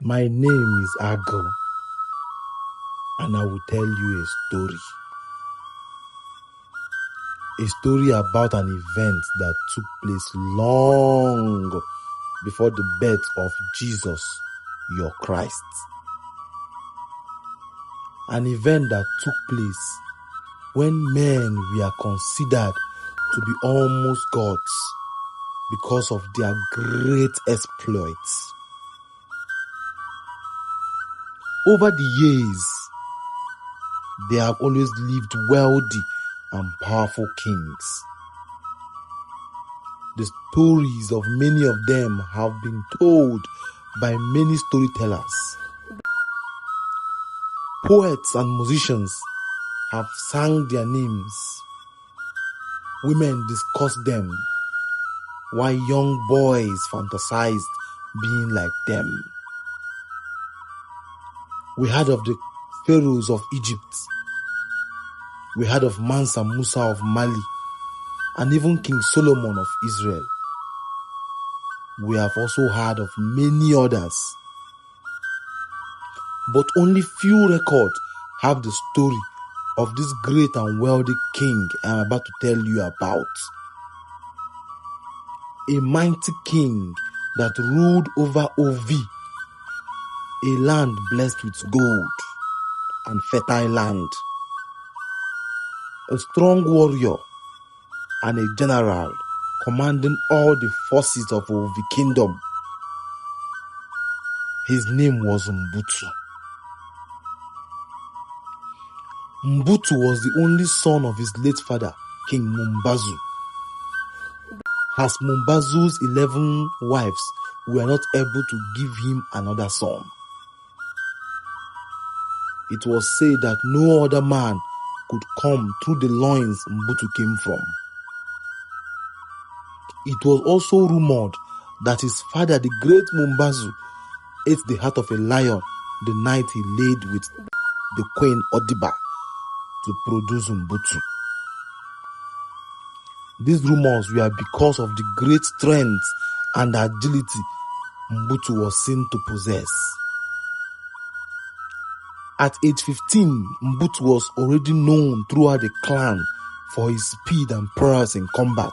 My name is Agro, and I will tell you a story. A story about an event that took place long before the birth of Jesus, your Christ. An event that took place when men were considered to be almost gods because of their great exploits. Over the years, they have always lived wealthy and powerful kings. The stories of many of them have been told by many storytellers. Poets and musicians have sung their names. Women discussed them, while young boys fantasized being like them. We heard of the pharaohs of Egypt. We heard of Mansa Musa of Mali, and even King Solomon of Israel. We have also heard of many others. But only few records have the story of this great and wealthy king I am about to tell you about. A mighty king that ruled over Ovi, a land blessed with gold and fertile land. A strong warrior and a general commanding all the forces of Ovi kingdom. His name was Mbutu. Mbutu was the only son of his late father, King Mumbazu. As Mumbazu's 11 wives were not able to give him another son. It was said that no other man could come through the loins Mbutu came from. It was also rumored that his father, the great Mumbazu, ate the heart of a lion the night he laid with the queen Odiba to produce Mbutu. These rumors were because of the great strength and agility Mbutu was seen to possess. At age 15, Mbutu was already known throughout the clan for his speed and prowess in combat.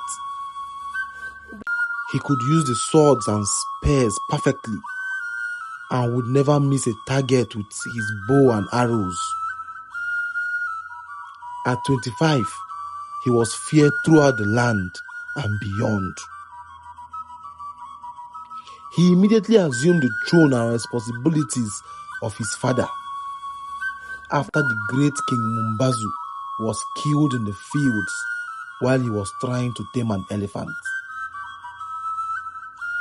He could use the swords and spears perfectly and would never miss a target with his bow and arrows. At 25, he was feared throughout the land and beyond. He immediately assumed the throne and responsibilities of his father after the great King Mumbazu was killed in the fields while he was trying to tame an elephant.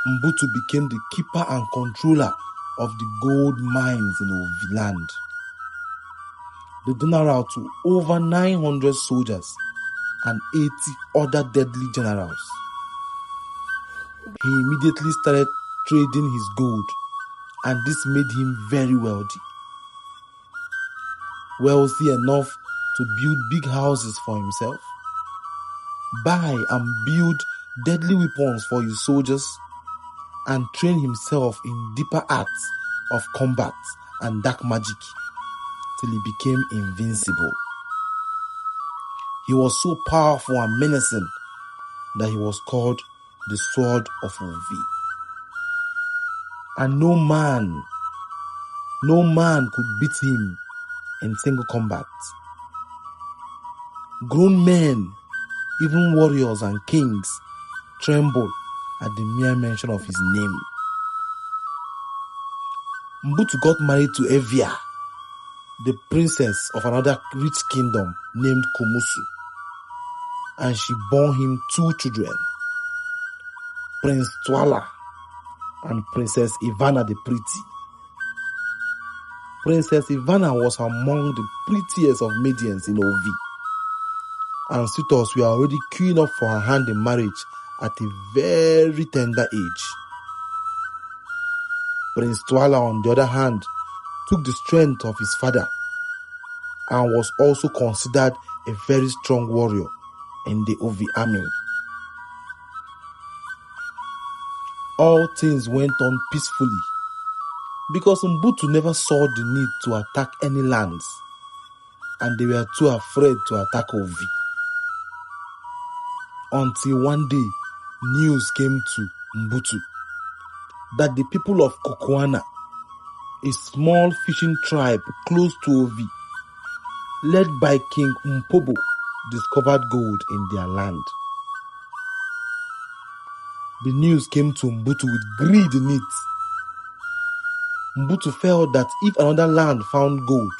Mbutu became the keeper and controller of the gold mines in Ovi land. The general to over 900 soldiers and 80 other deadly generals. He immediately started trading his gold, and this made him very wealthy. Wealthy enough to build big houses for himself, buy and build deadly weapons for his soldiers, and train himself in deeper arts of combat and dark magic till he became invincible. He was so powerful and menacing that he was called the Sword of Ovi. And no man could beat him in single combat. Grown men, even warriors and kings, trembled at the mere mention of his name. Mbutu got married to Evia, the princess of another rich kingdom named Kumusu, and she bore him 2 children, Prince Twala and Princess Ivana the Pretty. Princess Ivana was among the prettiest of maidens in Ovi, and suitors were already queuing up for her hand in marriage at a very tender age. Prince Twala, on the other hand, took the strength of his father and was also considered a very strong warrior in the Ovi army. All things went on peacefully because Mbutu never saw the need to attack any lands, and they were too afraid to attack Ovi. Until one day, news came to Mbutu that the people of Kokoana, a small fishing tribe close to Ovi, led by King Mpobo, discovered gold in their land. The news came to Mbutu with greed in it. Mbutu felt that if another land found gold,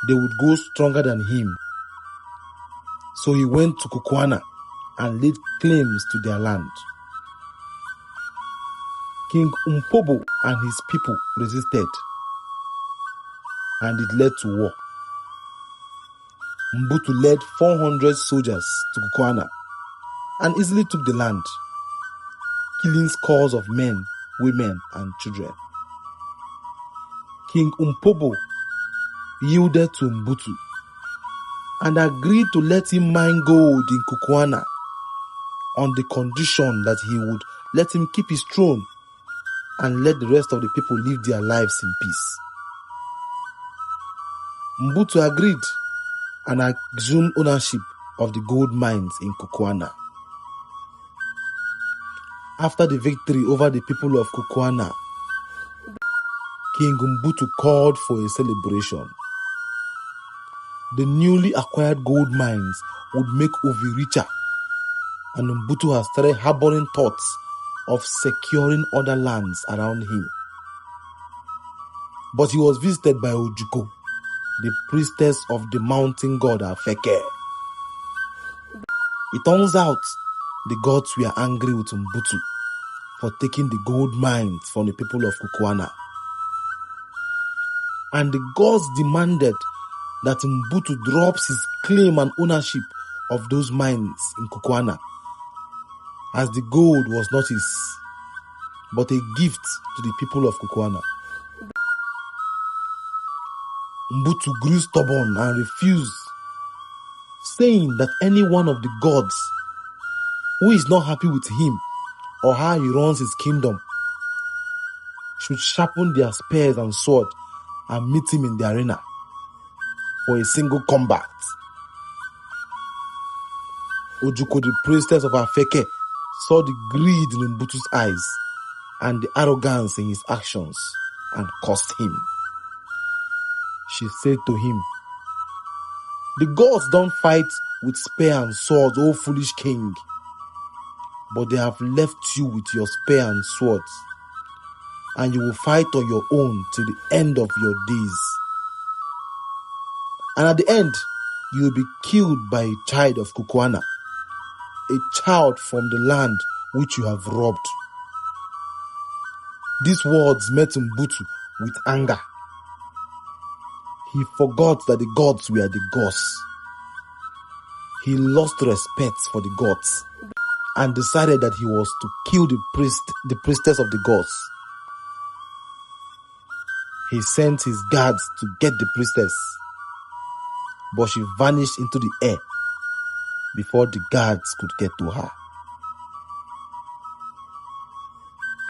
they would go stronger than him. So he went to Kokoana and laid claims to their land. King Mpobo and his people resisted, and it led to war. Mbutu led 400 soldiers to Kokoana and easily took the land, killing scores of men, women, and children. King Mpobo yielded to Mbutu and agreed to let him mine gold in Kokoana on the condition that he would let him keep his throne and let the rest of the people live their lives in peace. Mbutu agreed and assumed ownership of the gold mines in Kokoana. After the victory over the people of Kokoana, King Mbutu called for a celebration. The newly acquired gold mines would make Ovi richer, and Mbutu has started harboring thoughts of securing other lands around him. But he was visited by Ojuko, the priestess of the mountain god Afeke. It turns out the gods were angry with Mbutu for taking the gold mines from the people of Kokoana. And the gods demanded that Mbutu drops his claim and ownership of those mines in Kokoana, as the gold was not his, but a gift to the people of Kokoana. Mbutu grew stubborn and refused, saying that any one of the gods who is not happy with him or how he runs his kingdom should sharpen their spears and sword and meet him in the arena for a single combat. Ojuko, the priestess of Afeke, saw the greed in Mbutu's eyes and the arrogance in his actions and cursed him. She said to him, "The gods don't fight with spear and sword, O foolish king, but they have left you with your spear and swords, and you will fight on your own till the end of your days. And at the end, you will be killed by a child of Kokoana, a child from the land which you have robbed." These words met Mbutu with anger. He forgot that the gods were the gods. He lost respect for the gods and decided that he was to kill the priestess of the gods. He sent his guards to get the priestess, but she vanished into the air before the guards could get to her.